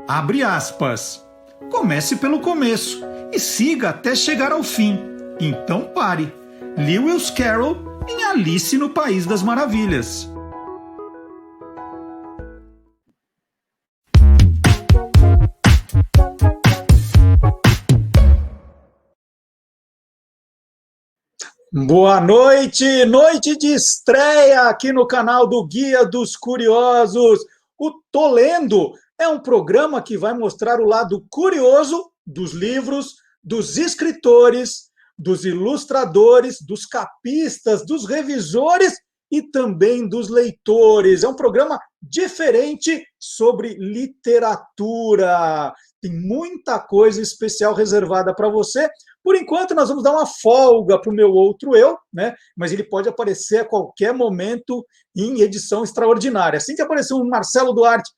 Abre aspas. Comece pelo começo e siga até chegar ao fim. Então pare. Lewis Carroll em Alice no País das Maravilhas. Boa noite, noite de estreia aqui no canal do Guia dos Curiosos. O Tô Lendo é um programa que vai mostrar o lado curioso dos livros, dos escritores, dos ilustradores, dos capistas, dos revisores e também dos leitores. É um programa diferente sobre literatura. Tem muita coisa especial reservada para você. Por enquanto, nós vamos dar uma folga para o meu outro eu, né? Mas ele pode aparecer a qualquer momento em edição extraordinária. Assim que aparecer um Marcelo Duarte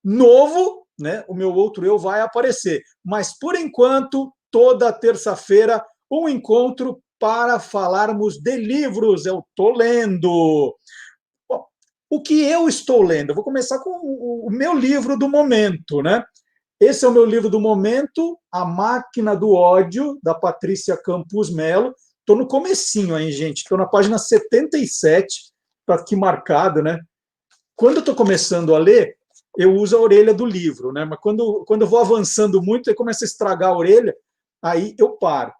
novo, né, o meu outro eu vai aparecer. Mas, por enquanto, toda terça-feira, um encontro para falarmos de livros. Eu estou lendo. Bom, o que eu estou lendo? Eu vou começar com o meu livro do momento, né? Esse é o meu livro do momento, A Máquina do Ódio, da Patrícia Campos Melo. Estou no comecinho aí, gente. Estou na página 77, está aqui marcado, né? Quando eu estou começando a ler, eu uso a orelha do livro, né? Mas quando eu vou avançando muito, aí começa a estragar a orelha, aí eu paro.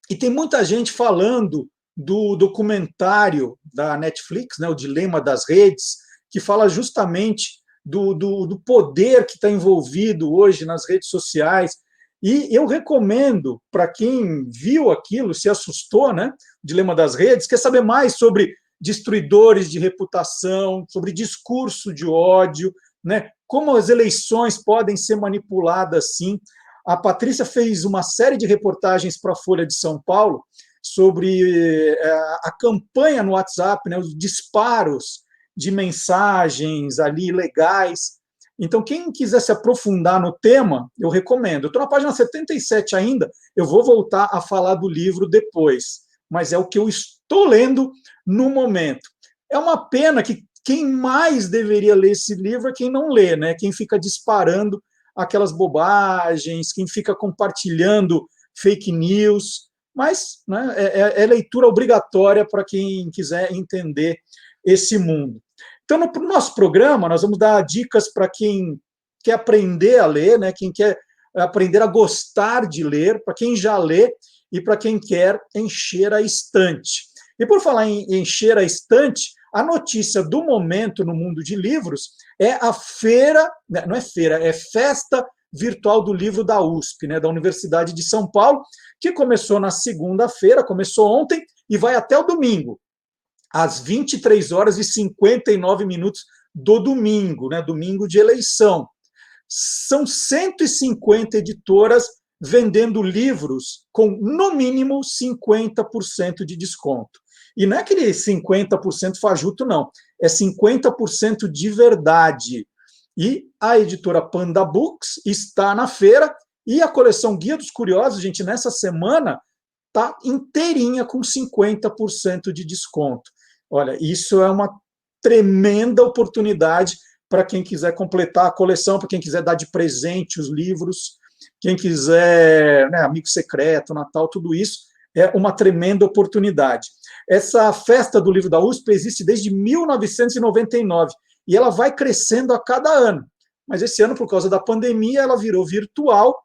E tem muita gente falando do documentário da Netflix, né, O Dilema das Redes, que fala justamente do poder que está envolvido hoje nas redes sociais. E eu recomendo, para quem viu aquilo, se assustou, né, o Dilema das Redes, quer saber mais sobre destruidores de reputação, sobre discurso de ódio, né, como as eleições podem ser manipuladas assim. A Patrícia fez uma série de reportagens para a Folha de São Paulo sobre a campanha no WhatsApp, né, os disparos de mensagens ali ilegais. Então, quem quiser se aprofundar no tema, eu recomendo. Eu estou na página 77 ainda, eu vou voltar a falar do livro depois, mas é o que eu estou lendo no momento. É uma pena que quem mais deveria ler esse livro é quem não lê, né? Quem fica disparando aquelas bobagens, quem fica compartilhando fake news, mas né, é leitura obrigatória para quem quiser entender esse mundo. Então, no nosso programa, nós vamos dar dicas para quem quer aprender a ler, né, quem quer aprender a gostar de ler, para quem já lê e para quem quer encher a estante. E por falar em encher a estante, a notícia do momento no mundo de livros é a feira, não é feira, é Festa Virtual do Livro da USP, né, da Universidade de São Paulo, que começou na segunda-feira, começou ontem e vai até o domingo, às 23 horas e 59 minutos do domingo, né, domingo de eleição. São 150 editoras vendendo livros com, no mínimo, 50% de desconto. E não é aquele 50% fajuto, não. É 50% de verdade. E a editora Panda Books está na feira e a coleção Guia dos Curiosos, gente, nessa semana, está inteirinha com 50% de desconto. Olha, isso é uma tremenda oportunidade para quem quiser completar a coleção, para quem quiser dar de presente os livros, quem quiser, né, amigo secreto, Natal, tudo isso, é uma tremenda oportunidade. Essa festa do livro da USP existe desde 1999 e ela vai crescendo a cada ano. Mas esse ano, por causa da pandemia, ela virou virtual,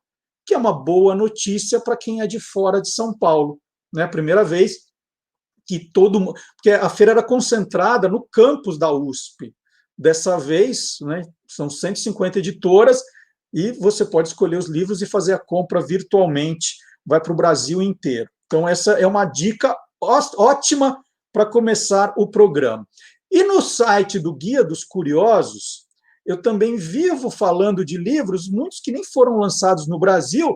que é uma boa notícia para quem é de fora de São Paulo. Né? A primeira vez que todo mundo... Porque a feira era concentrada no campus da USP. Dessa vez, né, são 150 editoras e você pode escolher os livros e fazer a compra virtualmente. Vai para o Brasil inteiro. Então, essa é uma dica ótima para começar o programa. E no site do Guia dos Curiosos, eu também vivo falando de livros, muitos que nem foram lançados no Brasil,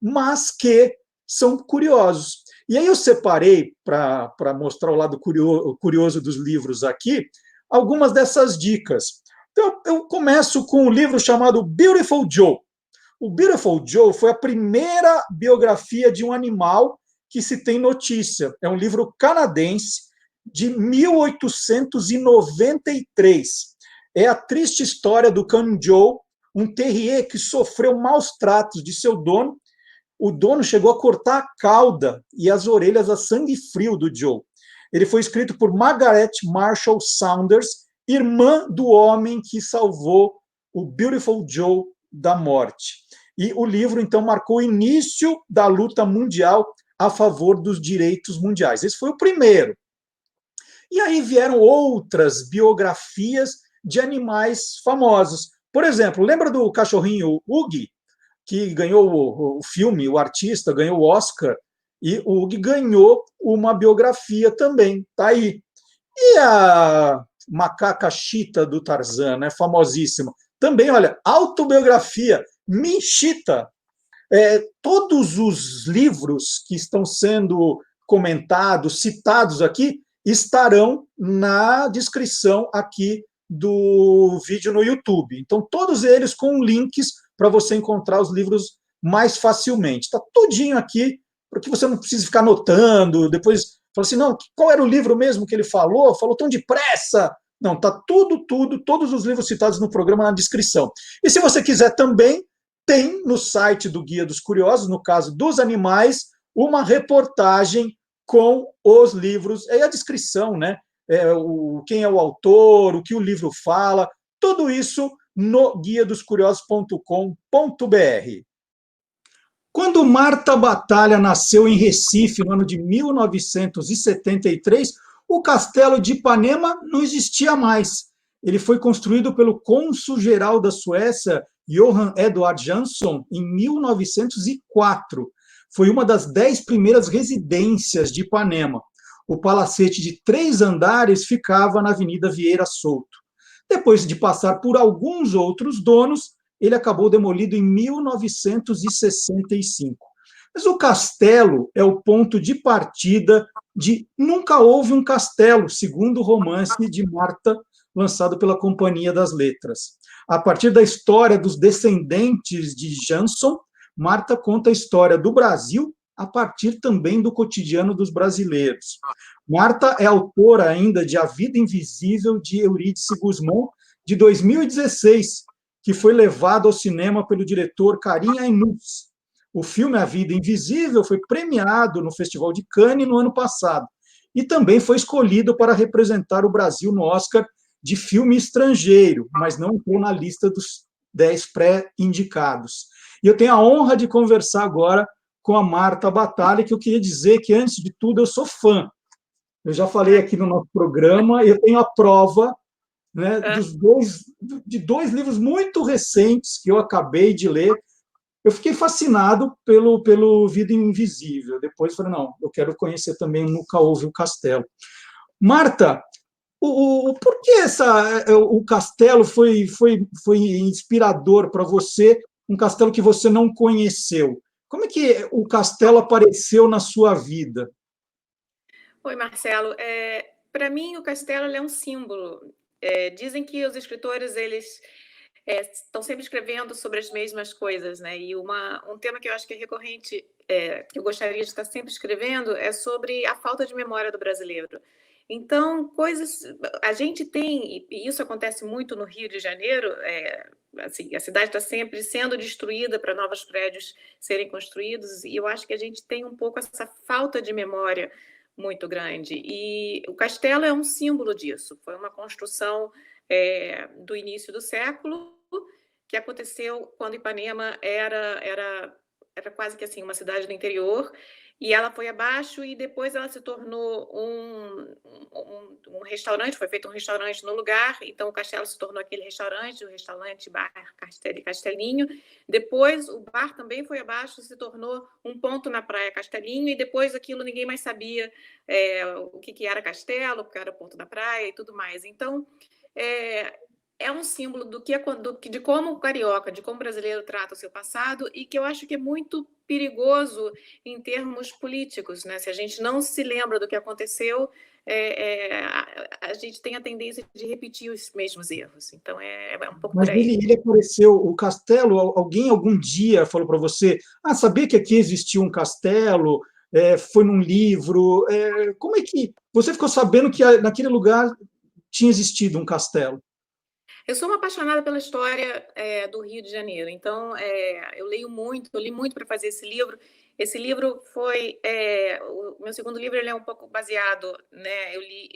mas que são curiosos. E aí eu separei, para mostrar o lado curioso dos livros aqui, algumas dessas dicas. Então, eu começo com um livro chamado Beautiful Joe, O Beautiful Joe foi a primeira biografia de um animal que se tem notícia. É um livro canadense de 1893. É a triste história do cão Joe, um terrier que sofreu maus tratos de seu dono. O dono chegou a cortar a cauda e as orelhas a sangue frio do Joe. Ele foi escrito por Margaret Marshall Saunders, irmã do homem que salvou o Beautiful Joe da morte. E o livro, então, marcou o início da luta mundial a favor dos direitos mundiais. Esse foi o primeiro. E aí vieram outras biografias de animais famosos. Por exemplo, lembra do cachorrinho Huggy, que ganhou o filme, o artista ganhou o Oscar, e o Huggy ganhou uma biografia também, tá aí. E a macaca Chita do Tarzan, né, famosíssima, também, olha, autobiografia, Minchita. Todos os livros que estão sendo comentados, citados aqui, estarão na descrição aqui do vídeo no YouTube. Então, todos eles com links para você encontrar os livros mais facilmente. Está tudinho aqui, para que você não precise ficar anotando, depois fala assim, não, qual era o livro mesmo que ele falou? Falou tão depressa. Não, está todos os livros citados no programa na descrição. E se você quiser também, tem no site do Guia dos Curiosos, no caso dos animais, uma reportagem com os livros, é a descrição, né? Quem é o autor, o que o livro fala, tudo isso no guiadoscuriosos.com.br. Quando Marta Batalha nasceu em Recife, no ano de 1973, o castelo de Ipanema não existia mais. Ele foi construído pelo cônsul-geral da Suécia, Johan Edward Jansson, em 1904. Foi uma das 10 primeiras residências de Ipanema. O palacete de 3 andares ficava na Avenida Vieira Souto. Depois de passar por alguns outros donos, ele acabou demolido em 1965. Mas o castelo é o ponto de partida de Nunca Houve um Castelo, segundo o romance de Marta, lançado pela Companhia das Letras. A partir da história dos descendentes de Jansson, Marta conta a história do Brasil a partir também do cotidiano dos brasileiros. Marta é autora ainda de A Vida Invisível, de Eurídice Guzmán, de 2016, que foi levado ao cinema pelo diretor Karim Ainuz. O filme A Vida Invisível foi premiado no Festival de Cannes no ano passado e também foi escolhido para representar o Brasil no Oscar de filme estrangeiro, mas não entrou na lista dos 10 pré-indicados. E eu tenho a honra de conversar agora com a Marta Batalha, que eu queria dizer que, antes de tudo, eu sou fã. Eu já falei aqui no nosso programa, eu tenho a prova, né, de dois livros muito recentes que eu acabei de ler. Eu fiquei fascinado pelo Vida Invisível. Depois falei, não, eu quero conhecer também Nunca Houve um Castelo. Marta, por que o castelo foi inspirador para você, um castelo que você não conheceu? Como é que o castelo apareceu na sua vida? Oi, Marcelo. Para mim, o castelo é um símbolo. Dizem que os escritores eles estão sempre escrevendo sobre as mesmas coisas, né? E um tema que eu acho que é recorrente, que eu gostaria de estar sempre escrevendo, é sobre a falta de memória do brasileiro. Então, coisas. A gente tem, e isso acontece muito no Rio de Janeiro, assim, a cidade está sempre sendo destruída para novos prédios serem construídos, e eu acho que a gente tem um pouco essa falta de memória muito grande. E o castelo é um símbolo disso. Foi uma construção do início do século, que aconteceu quando Ipanema era quase que assim uma cidade do interior, e ela foi abaixo e depois ela se tornou um restaurante, foi feito um restaurante no lugar, então o castelo se tornou aquele restaurante, o restaurante Bar Castelinho. Depois o bar também foi abaixo, se tornou um ponto na praia Castelinho, e depois aquilo ninguém mais sabia o que era castelo, o que era ponto da praia e tudo mais. Então, é um símbolo de como o carioca, de como o brasileiro trata o seu passado, e que eu acho que é muito perigoso em termos políticos, né? Se a gente não se lembra do que aconteceu, a gente tem a tendência de repetir os mesmos erros. Então, é um pouco Mas por aí. ele apareceu, o castelo, alguém algum dia falou para você, sabia que aqui existia um castelo, foi num livro, como é que você ficou sabendo que naquele lugar tinha existido um castelo? Eu sou uma apaixonada pela história do Rio de Janeiro, então eu li muito para fazer esse livro. Esse livro foi o meu segundo livro, ele é um pouco baseado, né? Eu li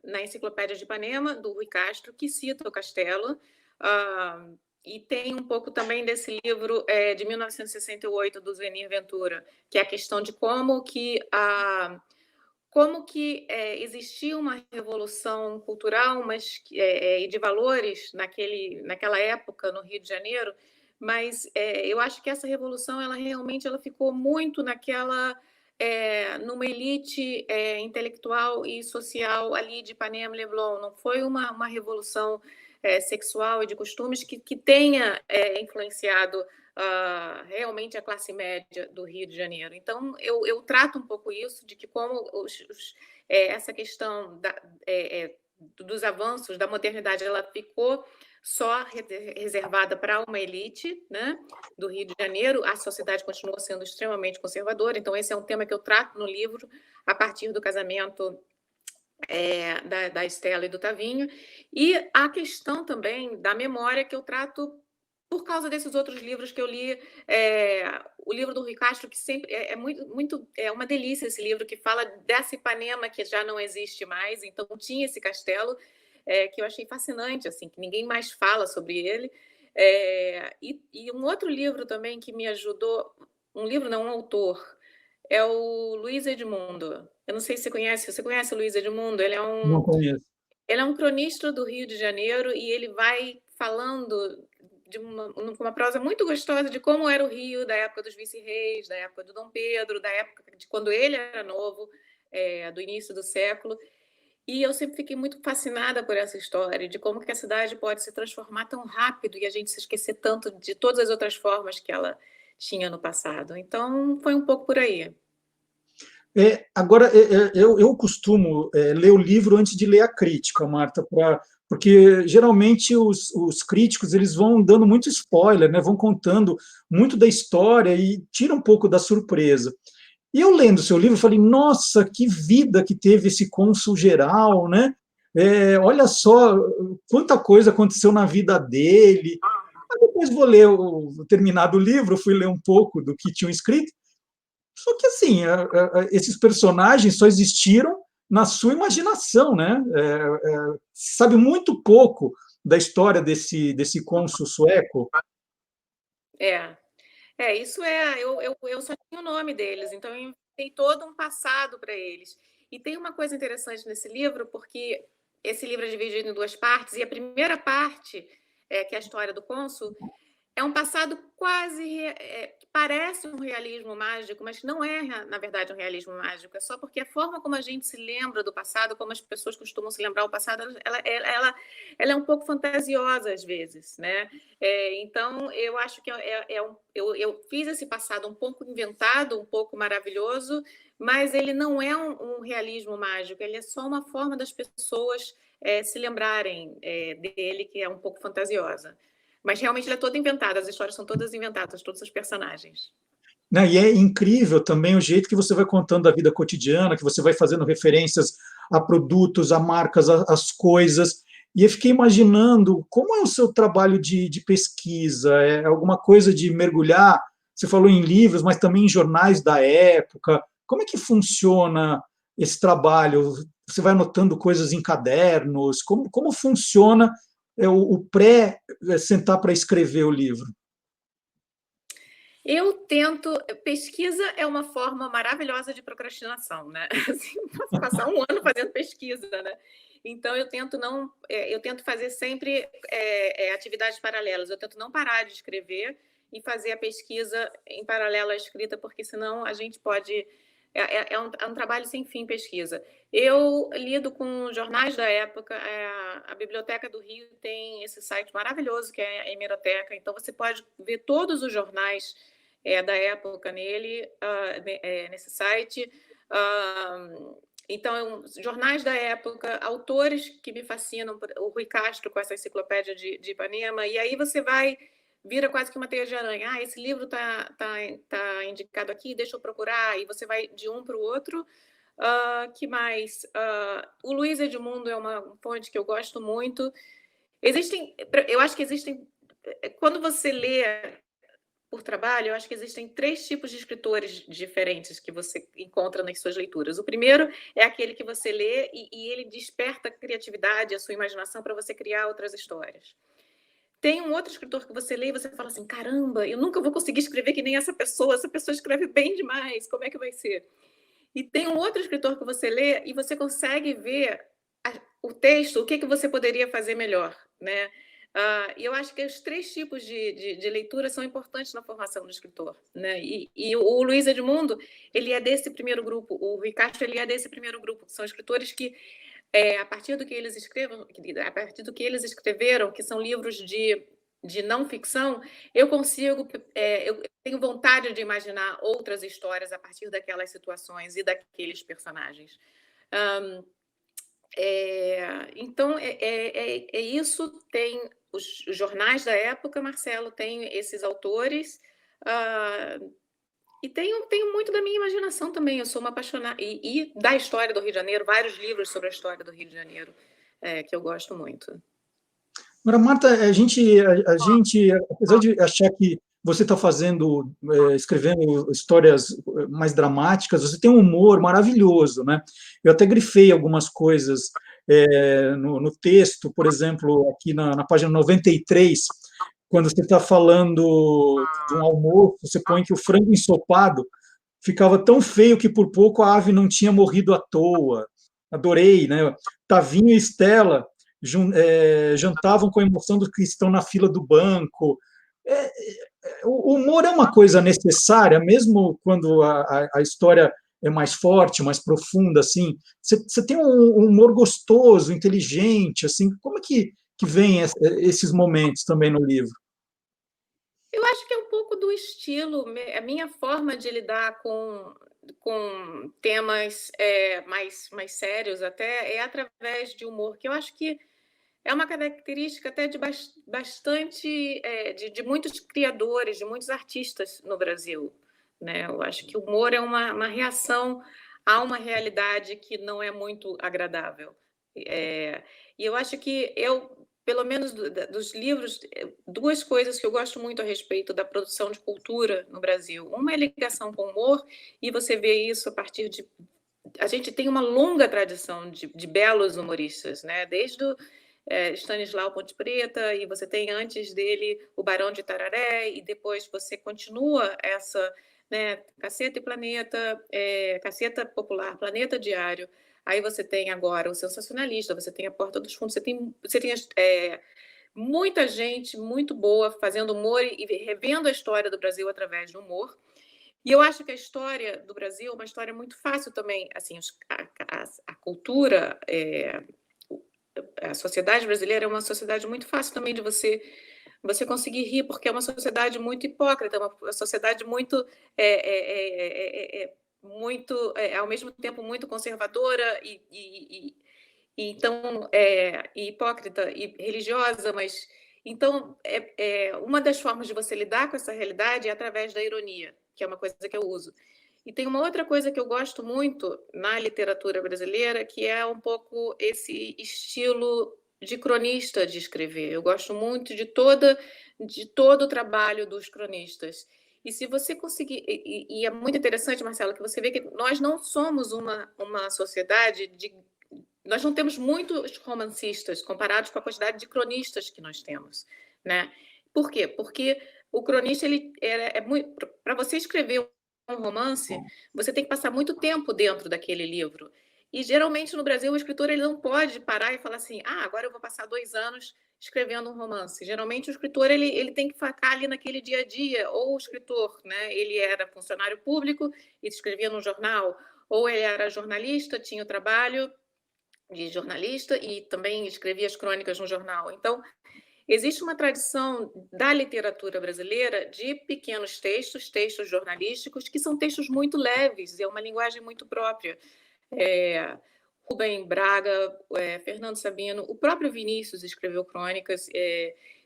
na Enciclopédia de Ipanema, do Rui Castro, que cita o castelo, ah, e tem um pouco também desse livro de 1968, do Zuenir Ventura, que é a questão de como que existia uma revolução cultural, mas e de valores naquela época no Rio de Janeiro, mas eu acho que essa revolução ela ficou muito numa elite intelectual e social ali de Ipanema e Leblon. Não foi uma revolução sexual e de costumes que tenha influenciado realmente a classe média do Rio de Janeiro. Então, eu trato um pouco isso, de que como essa questão dos avanços da modernidade, ela ficou só reservada para uma elite, né, do Rio de Janeiro. A sociedade continua sendo extremamente conservadora, então esse é um tema que eu trato no livro, a partir do casamento da Estela e do Tavinho, e a questão também da memória, que eu trato por causa desses outros livros que eu li, o livro do Rui Castro, que sempre é uma delícia esse livro, que fala dessa Ipanema que já não existe mais, então tinha esse castelo, que eu achei fascinante, assim, que ninguém mais fala sobre ele. E um outro livro também que me ajudou, um livro não, um autor, é o Luiz Edmundo. Eu não sei se você conhece o Luiz Edmundo? Não conheço. Ele é um cronista do Rio de Janeiro e ele vai falando com uma prosa muito gostosa de como era o Rio da época dos vice-reis, da época do Dom Pedro, da época de quando ele era novo, do início do século. E eu sempre fiquei muito fascinada por essa história, de como que a cidade pode se transformar tão rápido e a gente se esquecer tanto de todas as outras formas que ela tinha no passado. Então, foi um pouco por aí. Agora, eu costumo ler o livro antes de ler a crítica, Marta, porque geralmente os críticos eles vão dando muito spoiler, né, vão contando muito da história e tira um pouco da surpresa. E eu lendo o seu livro, falei, nossa, que vida que teve esse cônsul geral, né? Olha só quanta coisa aconteceu na vida dele. Aí depois vou ler o terminado o livro, fui ler um pouco do que tinham escrito. Só que, assim, esses personagens só existiram na sua imaginação, né? Sabe muito pouco da história desse cônsul sueco. É, isso eu só tinha o nome deles, então eu inventei todo um passado para eles. E tem uma coisa interessante nesse livro, porque esse livro é dividido em duas partes, e a primeira parte, que é a história do cônsul, é um passado que parece um realismo mágico, mas não é, na verdade, um realismo mágico. É só porque a forma como a gente se lembra do passado, como as pessoas costumam se lembrar do passado, ela é um pouco fantasiosa às vezes, né? Então, eu acho que eu fiz esse passado um pouco inventado, um pouco maravilhoso, mas ele não é um realismo mágico, ele é só uma forma das pessoas se lembrarem dele, que é um pouco fantasiosa. Mas realmente ele é todo inventado, as histórias são todas inventadas, todos os personagens. Né? E é incrível também o jeito que você vai contando a vida cotidiana, que você vai fazendo referências a produtos, a marcas, as coisas. E eu fiquei imaginando como é o seu trabalho de pesquisa, é alguma coisa de mergulhar, você falou em livros, mas também em jornais da época. Como é que funciona esse trabalho? Você vai anotando coisas em cadernos? Como funciona o pré-sentar para escrever o livro? Eu tento. Pesquisa é uma forma maravilhosa de procrastinação, né? Assim, posso passar um ano fazendo pesquisa, né? Então eu tento não, eu tento fazer sempre atividades paralelas. Eu tento não parar de escrever e fazer a pesquisa em paralelo à escrita, porque senão a gente pode É um trabalho sem fim, pesquisa. Eu lido com jornais da época, a Biblioteca do Rio tem esse site maravilhoso que é a Hemeroteca, então você pode ver todos os jornais da época nesse site. Então, jornais da época, autores que me fascinam, o Rui Castro com essa enciclopédia de Ipanema, e aí você vira quase que uma teia de aranha. Esse livro tá indicado aqui, deixa eu procurar, e você vai de um para o outro. Que mais? O Luiz Edmundo é uma fonte que eu gosto muito. Eu acho que existem... Quando você lê por trabalho, eu acho que existem 3 tipos de escritores diferentes que você encontra nas suas leituras. O primeiro é aquele que você lê e ele desperta a criatividade, a sua imaginação para você criar outras histórias. Tem um outro escritor que você lê e você fala assim, caramba, eu nunca vou conseguir escrever que nem essa pessoa escreve bem demais, como é que vai ser? E tem um outro escritor que você lê e você consegue ver o texto, o que você poderia fazer melhor, né? E eu acho que os 3 tipos de leitura são importantes na formação do escritor, né? E o Luiz Edmundo, ele é desse primeiro grupo, o Rui Castro, ele é desse primeiro grupo, que são escritores que a partir do que eles escreveram, que são livros de não ficção, eu tenho vontade de imaginar outras histórias a partir daquelas situações e daqueles personagens. Então, é isso. Tem os jornais da época, Marcelo, tem esses autores, e tenho muito da minha imaginação também. Eu sou uma apaixonada. E da história do Rio de Janeiro, vários livros sobre a história do Rio de Janeiro, que eu gosto muito. Agora, Marta, a gente, apesar de achar que você está escrevendo histórias mais dramáticas, você tem um humor maravilhoso, né? Eu até grifei algumas coisas no texto, por exemplo, aqui na página 93, quando você está falando de um almoço, você põe que o frango ensopado ficava tão feio que por pouco a ave não tinha morrido à toa. Adorei, né? Tavinho e Estela jantavam com a emoção dos que estão na fila do banco. O humor é uma coisa necessária, mesmo quando a história é mais forte, mais profunda, assim. Você tem um humor gostoso, inteligente, assim. Como é que vem esses momentos também no livro? Eu acho que é um pouco do estilo, a minha forma de lidar com temas mais sérios até é através de humor, que eu acho que é uma característica até de bastante de muitos criadores, de muitos artistas no Brasil, né? Eu acho que o humor é uma reação a uma realidade que não é muito agradável. E eu acho que pelo menos dos livros, 2 coisas que eu gosto muito a respeito da produção de cultura no Brasil. Uma é a ligação com o humor, e você vê isso a partir de... A gente tem uma longa tradição de belos humoristas, né? Desde o Stanislau Ponte Preta, e você tem antes dele o Barão de Itararé, e depois você continua essa, né, Caceta e Planeta, Caceta Popular, Planeta Diário. Aí você tem agora o Sensacionalista, você tem a Porta dos Fundos, você tem muita gente muito boa fazendo humor e revendo a história do Brasil através do humor. E eu acho que a história do Brasil é uma história muito fácil também, assim, a cultura, a sociedade brasileira é uma sociedade muito fácil também de você conseguir rir, porque é uma sociedade muito hipócrita, uma sociedade muito ao mesmo tempo muito conservadora e então hipócrita e religiosa, mas então uma das formas de você lidar com essa realidade é através da ironia, que é uma coisa que eu uso. E tem uma outra coisa que eu gosto muito na literatura brasileira, que é um pouco esse estilo de cronista de escrever. Eu gosto muito de todo o trabalho dos cronistas. E se você conseguir... E é muito interessante, Marcelo, que você vê que nós não somos uma sociedade de... Nós não temos muitos romancistas comparados com a quantidade de cronistas que nós temos, né? Por quê? Porque o cronista, para você escrever um romance, você tem que passar muito tempo dentro daquele livro. E geralmente no Brasil o escritor ele não pode parar e falar assim, agora eu vou passar 2 anos escrevendo um romance. Geralmente o escritor ele tem que ficar ali naquele dia a dia, ou o escritor, né, ele era funcionário público e escrevia no jornal, ou ele era jornalista, tinha o trabalho de jornalista e também escrevia as crônicas no jornal. Então, existe uma tradição da literatura brasileira de pequenos textos, textos jornalísticos, que são textos muito leves, é uma linguagem muito própria. Rubem Braga, Fernando Sabino, o próprio Vinícius escreveu crônicas.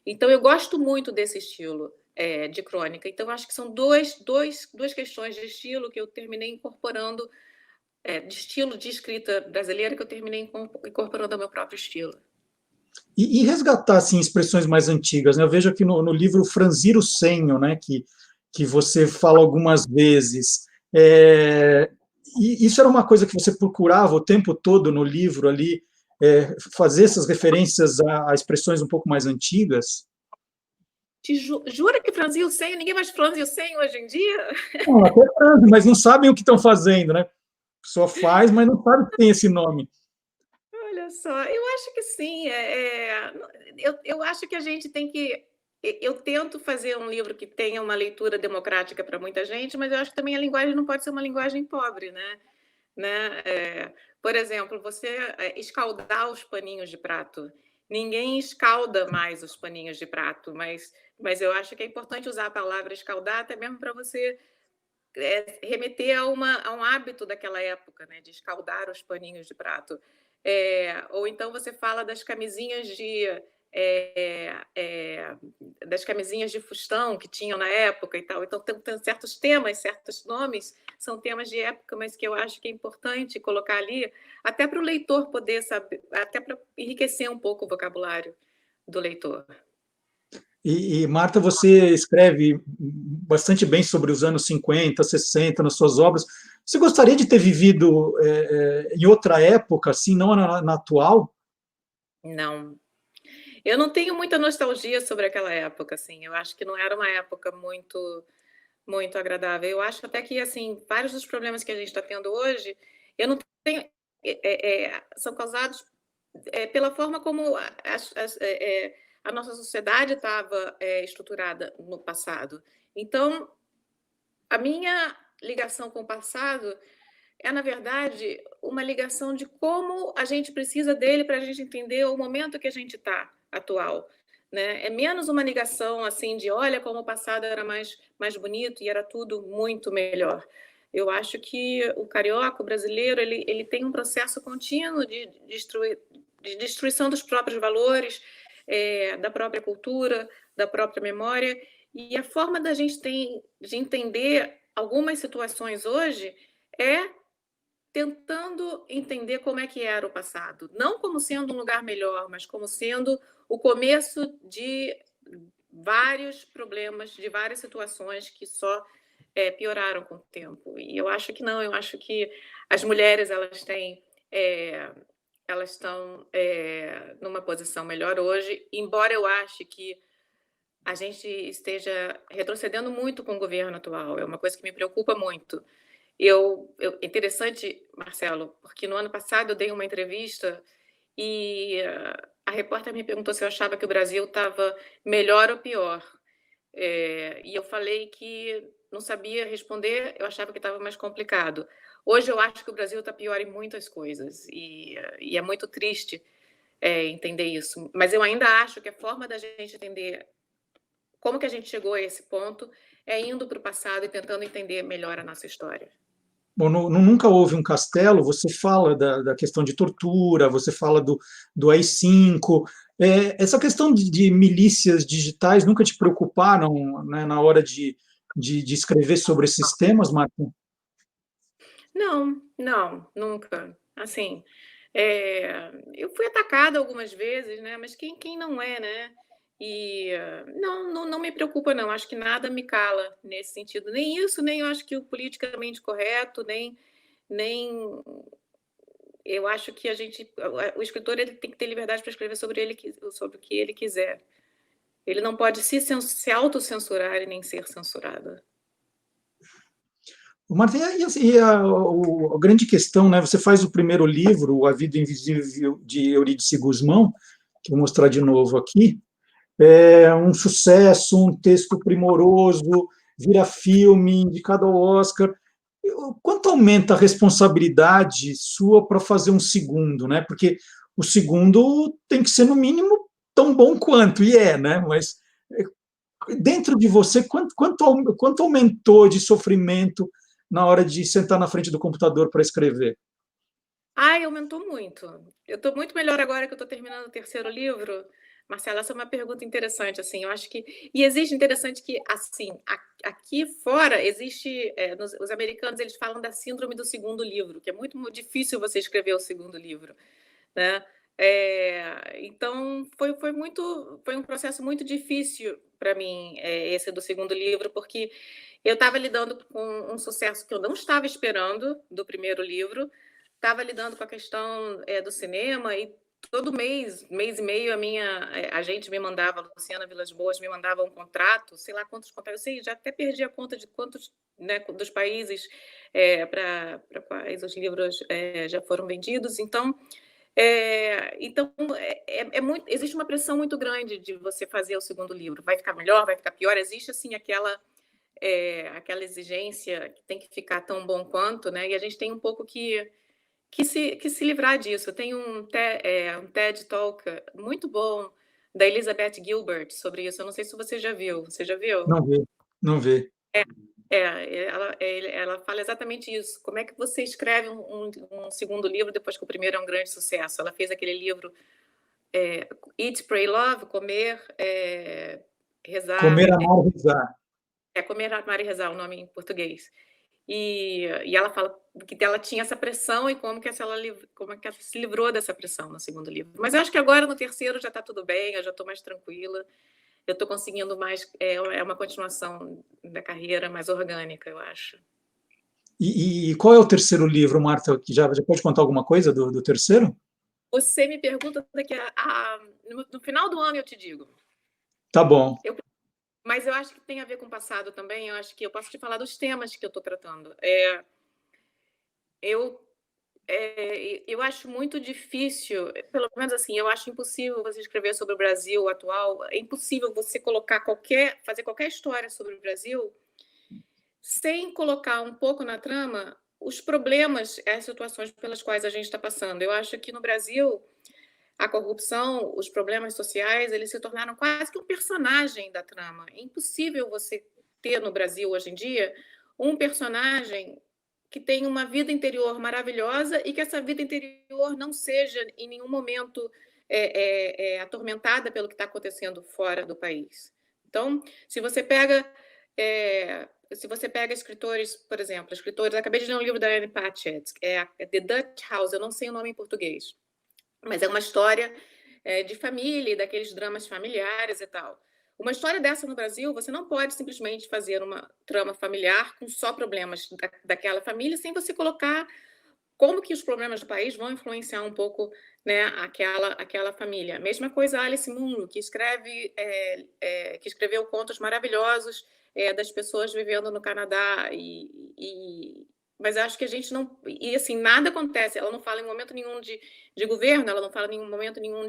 Então, eu gosto muito desse estilo de crônica. Então, acho que são duas questões de estilo que eu terminei incorporando, de estilo de escrita brasileira, que eu terminei incorporando ao meu próprio estilo. E resgatar assim, expressões mais antigas, né? Eu vejo aqui no livro Franzir o Senho, né, que você fala algumas vezes. E isso era uma coisa que você procurava o tempo todo no livro ali, fazer essas referências a expressões um pouco mais antigas? Jura que franzir o senho? Ninguém mais franze o senho hoje em dia? Não, até franze, mas não sabem o que estão fazendo, né? A pessoa faz, mas não sabe que tem esse nome. Olha só, eu acho que sim. Eu acho que a gente tem que. Eu tento fazer um livro que tenha uma leitura democrática para muita gente, mas eu acho que também a linguagem não pode ser uma linguagem pobre, né? Por exemplo, você escaldar os paninhos de prato. Ninguém escalda mais os paninhos de prato, mas eu acho que é importante usar a palavra escaldar até mesmo para você remeter a um hábito daquela época, né, de escaldar os paninhos de prato. Ou então você fala das camisinhas das camisinhas de fustão que tinham na época e tal. Então, tem certos temas, certos nomes, são temas de época, mas que eu acho que é importante colocar ali, até para o leitor poder saber, até para enriquecer um pouco o vocabulário do leitor. E, Marta, você escreve bastante bem sobre os anos 50, 60 nas suas obras. Você gostaria de ter vivido em outra época, assim, não na atual? Não. Eu não tenho muita nostalgia sobre aquela época, assim. Eu acho que não era uma época muito agradável. Eu acho até que, assim, vários dos problemas que a gente está tendo hoje, eu não tenho, são causados pela forma como a nossa sociedade estava estruturada no passado. Então, a minha ligação com o passado na verdade, uma ligação de como a gente precisa dele para a gente entender o momento que a gente está atual. Né? É menos uma ligação assim de olha como o passado era mais bonito e era tudo muito melhor. Eu acho que o carioca, o brasileiro, ele tem um processo contínuo de destruição dos próprios valores, da própria cultura, da própria memória, e a forma da gente de entender algumas situações hoje é tentando entender como é que era o passado, não como sendo um lugar melhor, mas como sendo o começo de vários problemas, de várias situações que só pioraram com o tempo. E eu acho que não, eu acho que as mulheres elas estão numa posição melhor hoje, embora eu ache que a gente esteja retrocedendo muito com o governo atual. É uma coisa que me preocupa muito. Interessante, Marcelo, porque no ano passado eu dei uma entrevista e a repórter me perguntou se eu achava que o Brasil estava melhor ou pior. E eu falei que não sabia responder, eu achava que estava mais complicado. Hoje eu acho que o Brasil está pior em muitas coisas e é muito triste entender isso. Mas eu ainda acho que a forma da gente entender como que a gente chegou a esse ponto é indo para o passado e tentando entender melhor a nossa história. Bom, Nunca Houve um Castelo, você fala da questão de tortura, você fala do AI-5. Essa questão de milícias digitais nunca te preocuparam, né, na hora de escrever sobre esses temas, Marco? Não, nunca. Assim, eu fui atacada algumas vezes, né? Mas quem não é, né? E não me preocupa, não. Acho que nada me cala nesse sentido. Nem isso, nem eu acho que o politicamente correto, nem eu acho que o escritor ele tem que ter liberdade para escrever sobre o que ele quiser. Ele não pode se autocensurar e nem ser censurado. Marta, a grande questão, né? Você faz o primeiro livro, A Vida Invisível de Eurídice Guzmão, que eu vou mostrar de novo aqui, é um sucesso, um texto primoroso, vira filme, indicado ao Oscar. Quanto aumenta a responsabilidade sua para fazer um segundo, né? Porque o segundo tem que ser, no mínimo, tão bom quanto, e né? Mas dentro de você, quanto aumentou de sofrimento na hora de sentar na frente do computador para escrever? Ai, aumentou muito. Eu estou muito melhor agora que eu estou terminando o terceiro livro. Marcela, essa é uma pergunta interessante, assim, eu acho que... E existe interessante que, assim, aqui fora existe... os americanos, eles falam da síndrome do segundo livro, que é muito difícil você escrever o segundo livro, né? Então, foi um processo muito difícil para mim, esse do segundo livro, porque eu estava lidando com um sucesso que eu não estava esperando do primeiro livro, estava lidando com a questão do cinema e todo mês e meio, a minha agente me mandava, a Luciana Vilas Boas me mandava um contrato, sei lá quantos contratos, eu sei, já até perdi a conta de quantos, né, dos países para quais os livros já foram vendidos. Então, existe uma pressão muito grande de você fazer o segundo livro. Vai ficar melhor, vai ficar pior? Existe assim aquela exigência que tem que ficar tão bom quanto, né? E a gente tem um pouco que se livrar disso. Tem um TED Talk muito bom da Elizabeth Gilbert sobre isso. Eu não sei se você já viu. Você já viu? Não vê, não vê. Ela fala exatamente isso. Como é que você escreve um segundo livro depois que o primeiro é um grande sucesso? Ela fez aquele livro Eat, Pray, Love, Comer, Rezar... Comer, amar, rezar. Comer, Amar e Rezar, o nome em português. E ela fala que ela tinha essa pressão e como que ela se livrou dessa pressão no segundo livro. Mas eu acho que agora no terceiro já está tudo bem, eu já estou mais tranquila, eu estou conseguindo mais... uma continuação da carreira mais orgânica, eu acho. E qual é o terceiro livro, Marta? Que já pode contar alguma coisa do terceiro? Você me pergunta daqui no final do ano, eu te digo. Tá bom. Mas eu acho que tem a ver com o passado também. Eu acho que eu posso te falar dos temas que eu estou tratando. Eu acho muito difícil, pelo menos assim, eu acho impossível você escrever sobre o Brasil atual. É impossível você fazer qualquer história sobre o Brasil sem colocar um pouco na trama os problemas, as situações pelas quais a gente está passando. Eu acho que no Brasil a corrupção, os problemas sociais, eles se tornaram quase que um personagem da trama. É impossível você ter no Brasil, hoje em dia, um personagem que tem uma vida interior maravilhosa e que essa vida interior não seja, em nenhum momento, atormentada pelo que está acontecendo fora do país. Então, se você pega escritores, por exemplo, acabei de ler um livro da Anne Patchett, The Dutch House, eu não sei o nome em português, mas é uma história de família, daqueles dramas familiares e tal. Uma história dessa no Brasil, você não pode simplesmente fazer uma trama familiar com só problemas daquela família, sem você colocar como que os problemas do país vão influenciar um pouco, né, aquela família. Mesma coisa Alice Munro, que escreveu contos maravilhosos das pessoas vivendo no Canadá mas acho que a gente não... E, assim, nada acontece. Ela não fala em momento nenhum de governo, ela não fala em momento nenhum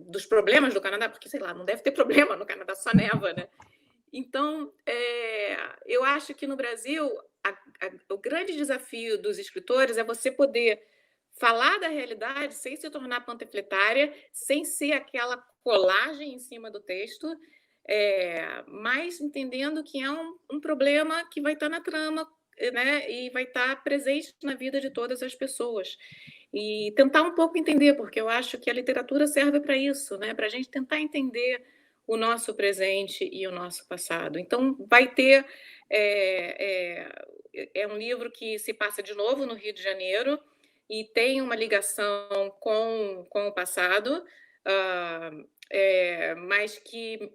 dos problemas do Canadá, porque, sei lá, não deve ter problema no Canadá, só neva, né? Então, eu acho que no Brasil, o grande desafio dos escritores é você poder falar da realidade sem se tornar panfletária, sem ser aquela colagem em cima do texto, mas entendendo que é um problema que vai estar na trama, né, e vai estar presente na vida de todas as pessoas. E tentar um pouco entender, porque eu acho que a literatura serve para isso, né, para a gente tentar entender o nosso presente e o nosso passado. Então, vai ter... É um livro que se passa de novo no Rio de Janeiro e tem uma ligação com o passado, mas que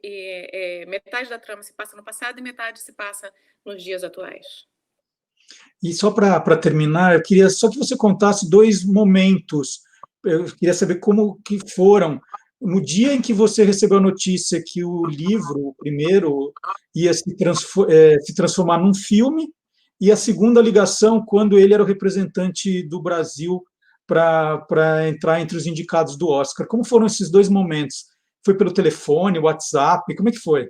metade da trama se passa no passado e metade se passa nos dias atuais. E só para terminar, eu queria só que você contasse dois momentos. Eu queria saber como que foram no dia em que você recebeu a notícia que o livro, o primeiro, ia se transformar num filme, e a segunda ligação, quando ele era o representante do Brasil para entrar entre os indicados do Oscar. Como foram esses dois momentos? Foi pelo telefone, WhatsApp? Como é que foi?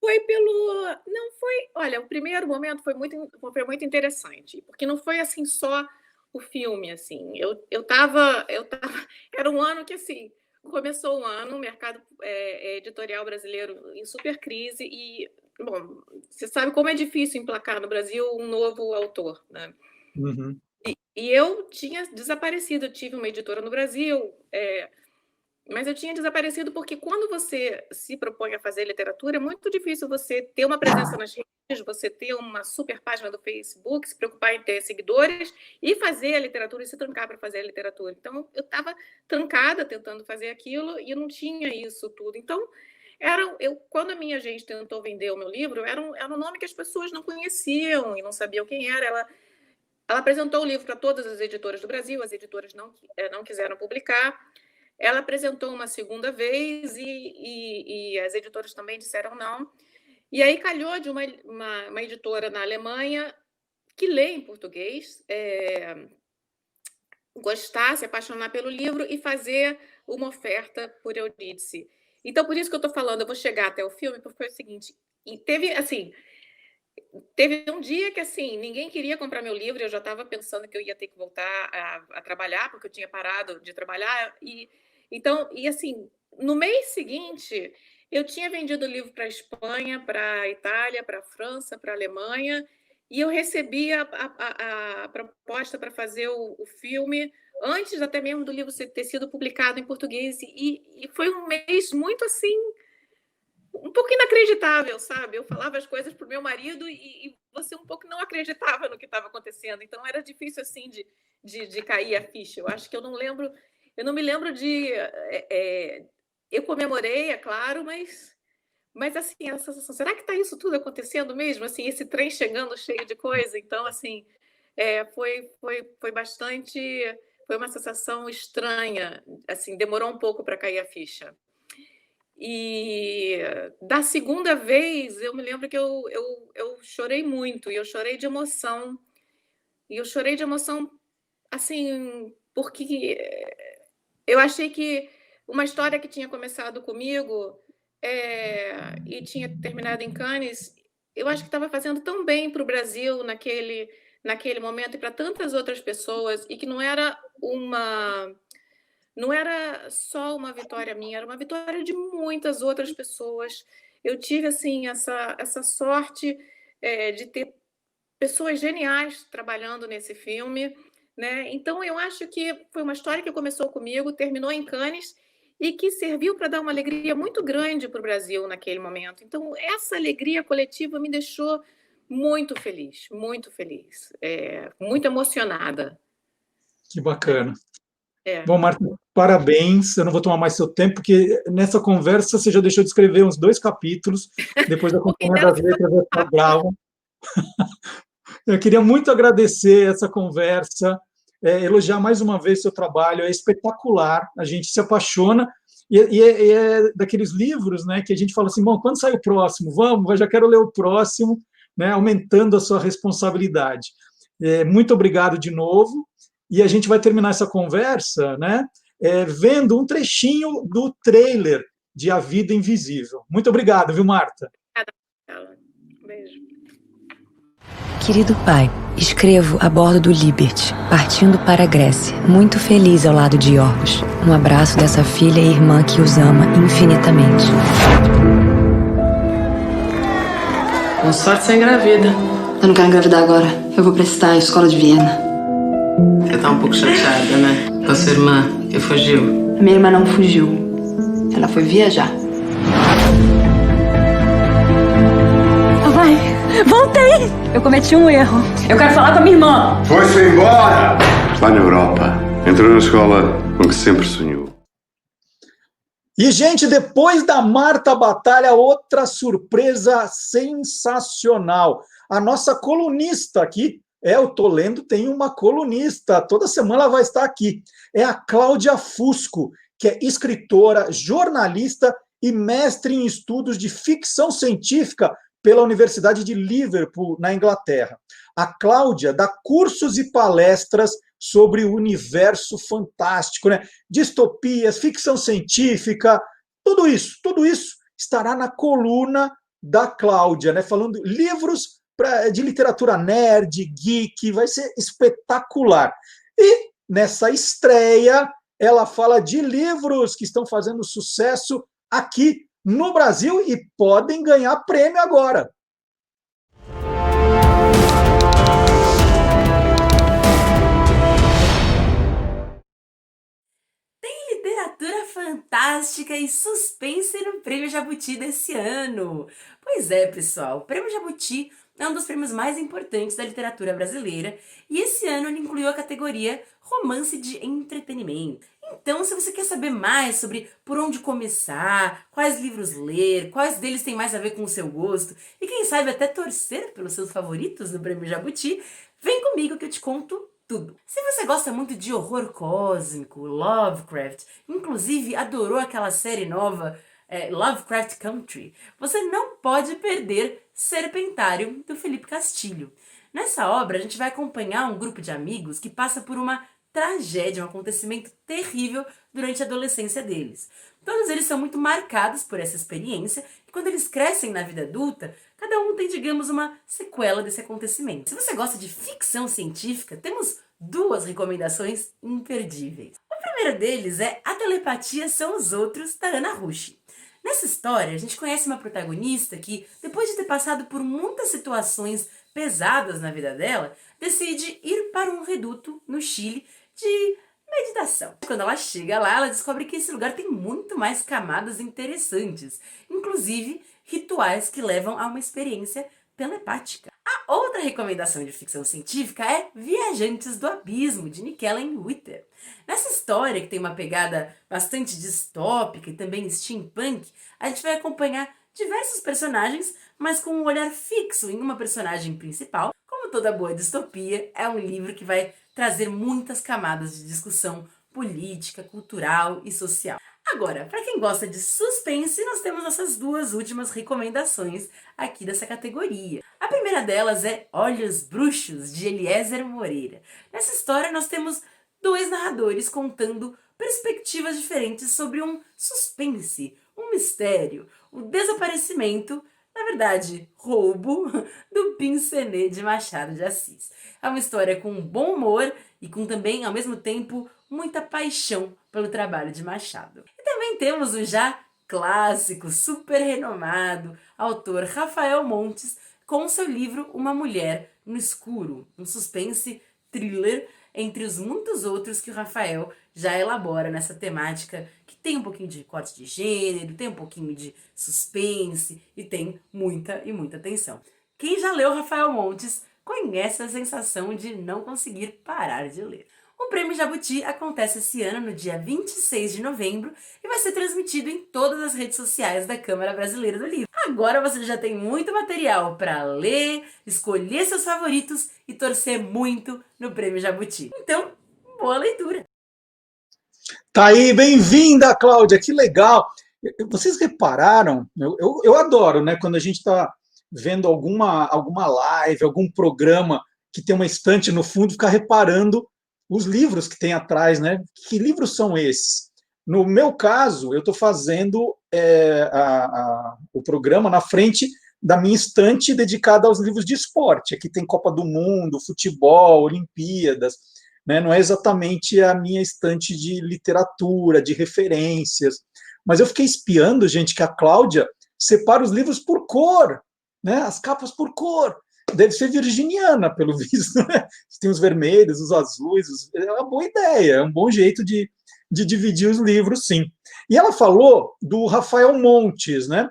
Foi pelo. Não foi. Olha, o primeiro momento foi muito interessante, porque não foi assim só o filme, assim. Era um ano que, assim, começou o ano, o mercado editorial brasileiro em super crise, e, bom, você sabe como é difícil emplacar no Brasil um novo autor, né? Uhum. E eu tinha desaparecido, eu tive uma editora no Brasil, mas eu tinha desaparecido porque quando você se propõe a fazer literatura, é muito difícil você ter uma presença nas redes, você ter uma super página do Facebook, se preocupar em ter seguidores e fazer a literatura e se trancar para fazer a literatura. Então, eu estava trancada tentando fazer aquilo e eu não tinha isso tudo. Então, quando a minha agente tentou vender o meu livro, era um nome que as pessoas não conheciam e não sabiam quem era. Ela apresentou o livro para todas as editoras do Brasil, as editoras não quiseram publicar. Ela apresentou uma segunda vez e as editoras também disseram não. E aí calhou de uma editora na Alemanha que lê em português, gostar, se apaixonar pelo livro e fazer uma oferta por Eurídice. Então, por isso que eu estou falando, eu vou chegar até o filme, porque foi o seguinte, e teve um dia que, assim, ninguém queria comprar meu livro, eu já estava pensando que eu ia ter que voltar a trabalhar, porque eu tinha parado de trabalhar, então, assim, no mês seguinte, eu tinha vendido o livro para a Espanha, para a Itália, para a França, para a Alemanha, e eu recebi a proposta para fazer o filme antes até mesmo do livro ter sido publicado em português, e foi um mês muito, assim, um pouco inacreditável, sabe? Eu falava as coisas para o meu marido e você um pouco não acreditava no que estava acontecendo. Então, era difícil, assim, de cair a ficha. Eu acho que eu não me lembro de... eu comemorei, é claro, mas assim, a sensação, será que está isso tudo acontecendo mesmo? Assim, esse trem chegando cheio de coisa? Então, assim, foi bastante... Foi uma sensação estranha, assim, demorou um pouco para cair a ficha. E da segunda vez, eu me lembro que eu chorei muito, e eu chorei de emoção. E eu chorei de emoção, assim, porque eu achei que uma história que tinha começado comigo e tinha terminado em Cannes, eu acho que estava fazendo tão bem para o Brasil naquele momento e para tantas outras pessoas, e que não era só uma vitória minha, era uma vitória de muitas outras pessoas. Eu tive, assim, essa sorte de ter pessoas geniais trabalhando nesse filme, né? Então, eu acho que foi uma história que começou comigo, terminou em Cannes, e que serviu para dar uma alegria muito grande para o Brasil naquele momento. Então, essa alegria coletiva me deixou muito feliz, muito emocionada. Que bacana. Bom, Marta, parabéns. Eu não vou tomar mais seu tempo, porque nessa conversa você já deixou de escrever uns 2 capítulos, depois da Companhia das Letras vai ficar bravo. Eu queria muito agradecer essa conversa, elogiar mais uma vez seu trabalho, é espetacular, a gente se apaixona, e é daqueles livros, né, que a gente fala assim, bom, quando sai o próximo? Vamos, eu já quero ler o próximo, né, aumentando a sua responsabilidade. Muito obrigado de novo, e a gente vai terminar essa conversa, né, vendo um trechinho do trailer de A Vida Invisível. Muito obrigado, viu, Marta? Obrigada. Um beijo. Querido pai, escrevo a bordo do Liberty, partindo para a Grécia, muito feliz ao lado de Yorgos. Um abraço dessa filha e irmã que os ama infinitamente. Com sorte você engravida. Eu não quero engravidar agora. Eu vou prestar a escola de Viena. Você tá um pouco chateada, né? Com a sua irmã, que fugiu. A minha irmã não fugiu. Ela foi viajar. Mãe, voltei! Eu cometi um erro. Eu quero falar com a minha irmã. Foi-se embora! Está na Europa. Entrou na escola com que sempre sonhou. E, gente, depois da Marta Batalha, outra surpresa sensacional. A nossa colunista aqui, o Tolendo tem uma colunista, toda semana ela vai estar aqui. É a Cláudia Fusco, que é escritora, jornalista e mestre em estudos de ficção científica pela Universidade de Liverpool, na Inglaterra. A Cláudia dá cursos e palestras sobre o universo fantástico, né? Distopias, ficção científica, tudo isso estará na coluna da Cláudia, né? Falando livros de literatura nerd, geek, vai ser espetacular. E nessa estreia, ela fala de livros que estão fazendo sucesso aqui no Brasil e podem ganhar prêmio agora. Tem literatura fantástica e suspense no Prêmio Jabuti desse ano. Pois é, pessoal, o Prêmio Jabuti é um dos prêmios mais importantes da literatura brasileira e esse ano ele incluiu a categoria Romance de Entretenimento. Então, se você quer saber mais sobre por onde começar, quais livros ler, quais deles têm mais a ver com o seu gosto e quem sabe até torcer pelos seus favoritos no Prêmio Jabuti, vem comigo que eu te conto tudo. Se você gosta muito de horror cósmico, Lovecraft, inclusive adorou aquela série nova Lovecraft Country, você não pode perder Serpentário, do Felipe Castilho. Nessa obra, a gente vai acompanhar um grupo de amigos que passa por uma tragédia, um acontecimento terrível durante a adolescência deles. Todos eles são muito marcados por essa experiência e quando eles crescem na vida adulta, cada um tem, digamos, uma sequela desse acontecimento. Se você gosta de ficção científica, temos duas recomendações imperdíveis. O primeiro deles é A Telepatia São os Outros, da Ana Rush. Nessa história, a gente conhece uma protagonista que, depois de ter passado por muitas situações pesadas na vida dela, decide ir para um reduto no Chile de meditação. Quando ela chega lá, ela descobre que esse lugar tem muito mais camadas interessantes, inclusive rituais que levam a uma experiência telepática. A outra recomendação de ficção científica é Viajantes do Abismo, de Nikellen Witter. Nessa história, que tem uma pegada bastante distópica e também steampunk, a gente vai acompanhar diversos personagens, mas com um olhar fixo em uma personagem principal. Como toda boa distopia, é um livro que vai trazer muitas camadas de discussão política, cultural e social. Agora, para quem gosta de suspense, nós temos essas duas últimas recomendações aqui dessa categoria. A primeira delas é Olhos Bruxos, de Eliezer Moreira. Nessa história nós temos dois narradores contando perspectivas diferentes sobre um suspense, um mistério, o desaparecimento, na verdade, roubo, do Pincenê de Machado de Assis. É uma história com bom humor e com também, ao mesmo tempo, muita paixão pelo trabalho de Machado. E também temos o já clássico, super renomado autor Rafael Montes com seu livro Uma Mulher no Escuro, um suspense thriller entre os muitos outros que o Rafael já elabora nessa temática, que tem um pouquinho de recorte de gênero, tem um pouquinho de suspense e tem muita e muita tensão. Quem já leu Rafael Montes conhece a sensação de não conseguir parar de ler. O Prêmio Jabuti acontece esse ano no dia 26 de novembro e vai ser transmitido em todas as redes sociais da Câmara Brasileira do Livro. Agora você já tem muito material para ler, escolher seus favoritos e torcer muito no Prêmio Jabuti. Então, boa leitura! Tá aí, bem-vinda, Cláudia, que legal! Vocês repararam, eu adoro, né, quando a gente está vendo alguma live, algum programa que tem uma estante no fundo, ficar reparando os livros que tem atrás, né? Que livros são esses? No meu caso, eu estou fazendo o programa na frente da minha estante dedicada aos livros de esporte. Aqui tem Copa do Mundo, futebol, Olimpíadas, né? Não é exatamente a minha estante de literatura, de referências. Mas eu fiquei espiando, gente, que a Cláudia separa os livros por cor, né? As capas por cor. Deve ser virginiana, pelo visto, né? Tem os vermelhos, os azuis. É uma boa ideia, é um bom jeito de dividir os livros, sim. E ela falou do Rafael Montes, né?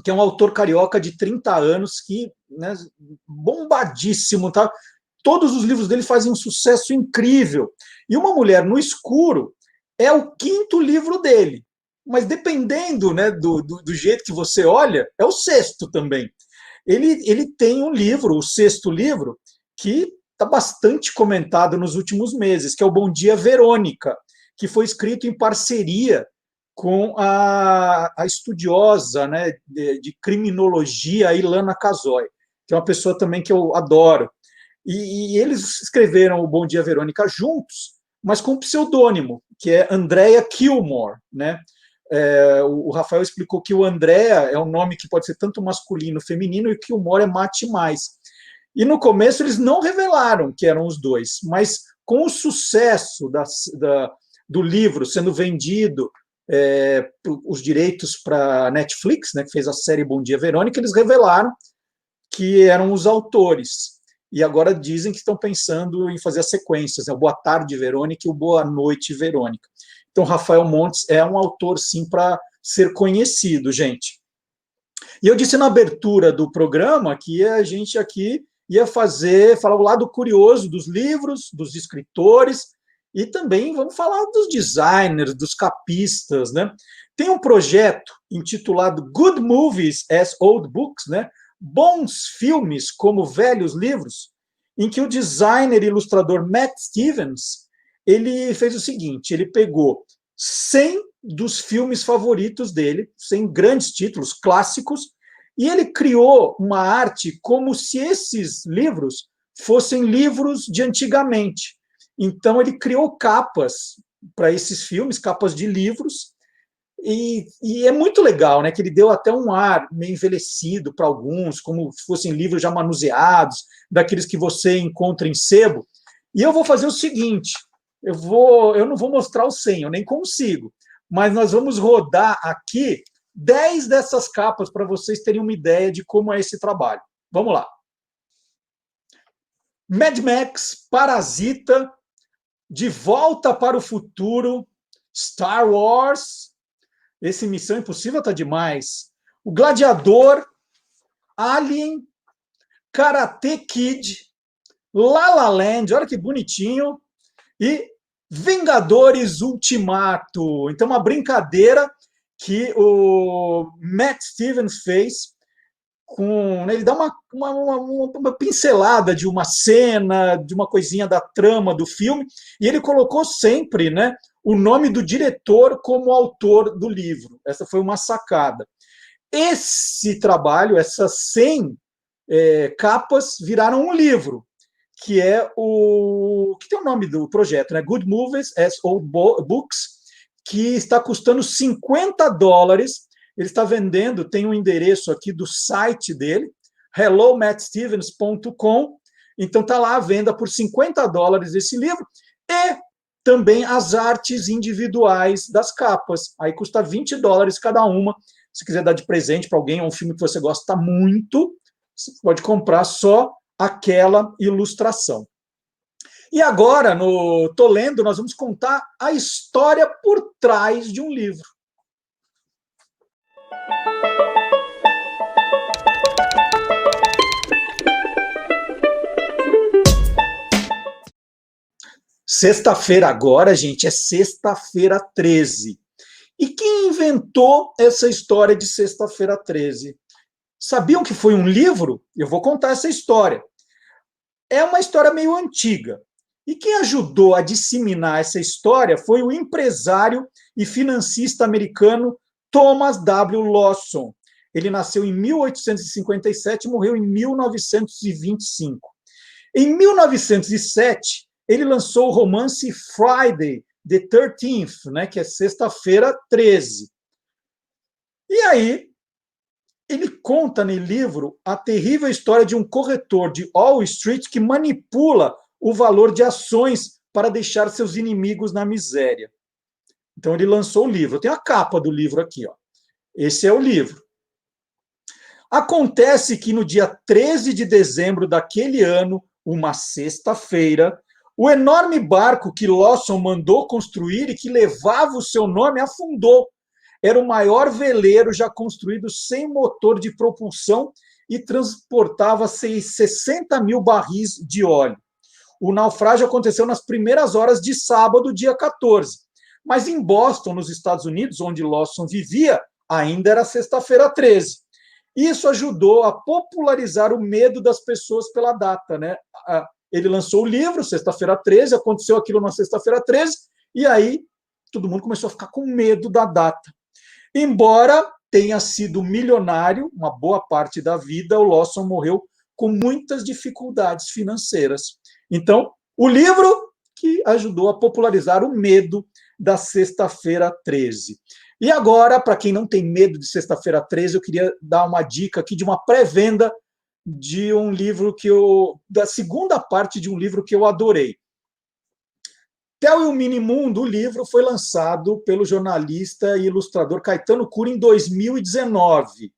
Que é um autor carioca de 30 anos, que, né, bombadíssimo, tá? Todos os livros dele fazem um sucesso incrível. E Uma Mulher no Escuro é o 5º livro dele. Mas dependendo, né, do jeito que você olha, é o 6º também. Ele tem um livro, o 6º livro, que está bastante comentado nos últimos meses, que é o Bom Dia, Verônica, que foi escrito em parceria com a estudiosa, né, de criminologia, Ilana Casoy, que é uma pessoa também que eu adoro. E eles escreveram o Bom Dia, Verônica juntos, mas com um pseudônimo, que é Andrea Kilmore, né? O Rafael explicou que o Andrea é um nome que pode ser tanto masculino, feminino, e que o Kilmore é mate mais. E no começo eles não revelaram que eram os dois, mas com o sucesso do livro sendo vendido, os direitos para a Netflix, né, que fez a série Bom Dia, Verônica, eles revelaram que eram os autores. E agora dizem que estão pensando em fazer as sequências, né, o Boa Tarde, Verônica, e o Boa Noite, Verônica. Então, Rafael Montes é um autor, sim, para ser conhecido, gente. E eu disse na abertura do programa que a gente aqui ia falar o lado curioso dos livros, dos escritores, e também vamos falar dos designers, dos capistas, né? Tem um projeto intitulado Good Movies as Old Books, né? Bons filmes como velhos livros, em que o designer e ilustrador Matt Stevens, ele fez o seguinte, ele pegou 100 dos filmes favoritos dele, 100 grandes títulos clássicos, e ele criou uma arte como se esses livros fossem livros de antigamente. Então, ele criou capas para esses filmes, capas de livros, e é muito legal, né, que ele deu até um ar meio envelhecido para alguns, como se fossem livros já manuseados, daqueles que você encontra em sebo. E eu vou fazer o seguinte, eu não vou mostrar o 100, eu nem consigo, mas nós vamos rodar aqui 10 dessas capas para vocês terem uma ideia de como é esse trabalho. Vamos lá. Mad Max, Parasita, De Volta para o Futuro, Star Wars, esse Missão Impossível tá demais, O Gladiador, Alien, Karate Kid, La La Land, olha que bonitinho, e Vingadores Ultimato. Então, uma brincadeira que o Matt Stevens fez, ele dá uma pincelada de uma cena, de uma coisinha da trama do filme, e ele colocou sempre, né, o nome do diretor como autor do livro. Essa foi uma sacada. Esse trabalho, essas 100 capas, viraram um livro, que tem o nome do projeto, né? Good Movies as Old Books, que está custando $50. Ele está vendendo, tem um endereço aqui do site dele, hellomattstevens.com. Então está lá à venda por $50 esse livro, e também as artes individuais das capas. Aí custa $20 cada uma. Se quiser dar de presente para alguém, é um filme que você gosta muito, você pode comprar só aquela ilustração. E agora, no Tô Lendo, nós vamos contar a história por trás de um livro. Sexta-feira agora, gente, é sexta-feira 13. E quem inventou essa história de sexta-feira 13? Sabiam que foi um livro? Eu vou contar essa história. É uma história meio antiga. E quem ajudou a disseminar essa história foi o empresário e financista americano Thomas W. Lawson. Ele nasceu em 1857 e morreu em 1925. Em 1907, ele lançou o romance Friday the 13th, né, que é sexta-feira 13. E aí, ele conta no livro a terrível história de um corretor de Wall Street que manipula o valor de ações para deixar seus inimigos na miséria. Então, ele lançou o livro. Eu tenho a capa do livro aqui, ó. Esse é o livro. Acontece que no dia 13 de dezembro daquele ano, uma sexta-feira, o enorme barco que Lawson mandou construir e que levava o seu nome afundou. Era o maior veleiro já construído sem motor de propulsão e transportava 60 mil barris de óleo. O naufrágio aconteceu nas primeiras horas de sábado, dia 14. Mas em Boston, nos Estados Unidos, onde Lawson vivia, ainda era sexta-feira 13. Isso ajudou a popularizar o medo das pessoas pela data, né? Ele lançou o livro, sexta-feira 13, aconteceu aquilo na sexta-feira 13, e aí todo mundo começou a ficar com medo da data. Embora tenha sido milionário, uma boa parte da vida, o Lawson morreu com muitas dificuldades financeiras. Então, o livro que ajudou a popularizar o medo da Sexta-feira 13. E agora, para quem não tem medo de Sexta-feira 13, eu queria dar uma dica aqui de uma pré-venda de um livro da segunda parte de um livro que eu adorei. Theo e o Minimundo, o livro foi lançado pelo jornalista e ilustrador Caetano Curi em 2019.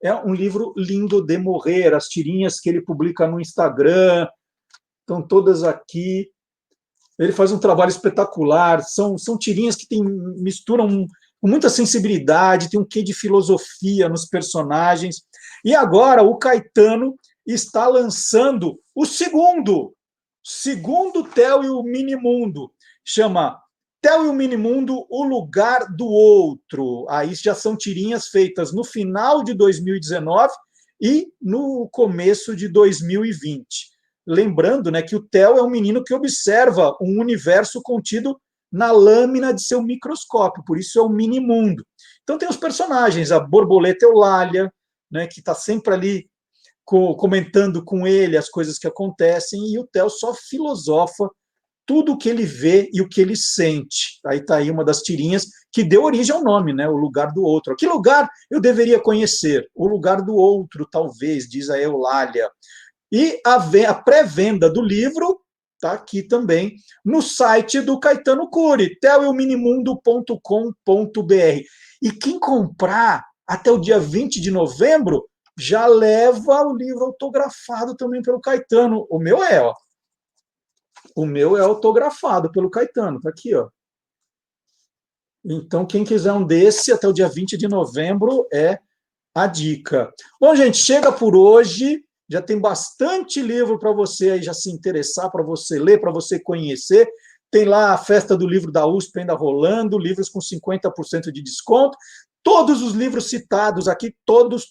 É um livro lindo de morrer, as tirinhas que ele publica no Instagram, estão todas aqui. Ele faz um trabalho espetacular, são tirinhas que misturam com muita sensibilidade, tem um quê de filosofia nos personagens. E agora o Caetano está lançando o segundo Theo e o Minimundo. Chama Theo e o Minimundo, O Lugar do Outro. Aí já são tirinhas feitas no final de 2019 e no começo de 2020. Lembrando, né, que o Theo é um menino que observa um universo contido na lâmina de seu microscópio, por isso é o Minimundo. Então tem os personagens, a borboleta Eulália, né, que está sempre ali comentando com ele as coisas que acontecem, e o Theo só filosofa tudo o que ele vê e o que ele sente. Aí está aí uma das tirinhas que deu origem ao nome, né? O Lugar do Outro. Que lugar eu deveria conhecer? O lugar do outro, talvez, diz a Eulália. E a pré-venda do livro está aqui também no site do Caetano Curi, theoeominimundo.com.br. E quem comprar até o dia 20 de novembro já leva o livro autografado também pelo Caetano. O meu é, ó. O meu é autografado pelo Caetano, está aqui, ó. Então, quem quiser um desse, até o dia 20 de novembro, é a dica. Bom, gente, chega por hoje. Já tem bastante livro para você aí já se interessar, para você ler, para você conhecer. Tem lá a festa do livro da USP ainda rolando, livros com 50% de desconto. Todos os livros citados aqui, todos,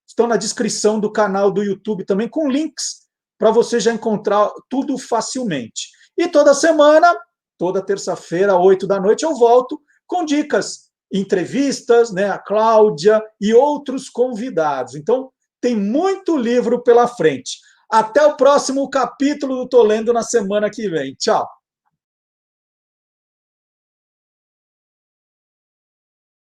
estão na descrição do canal do YouTube também, com links para você já encontrar tudo facilmente. E toda semana, toda terça-feira, 8 da noite, eu volto com dicas, entrevistas, né, a Cláudia e outros convidados. Então, tem muito livro pela frente. Até o próximo capítulo do Tô Lendo na semana que vem. Tchau!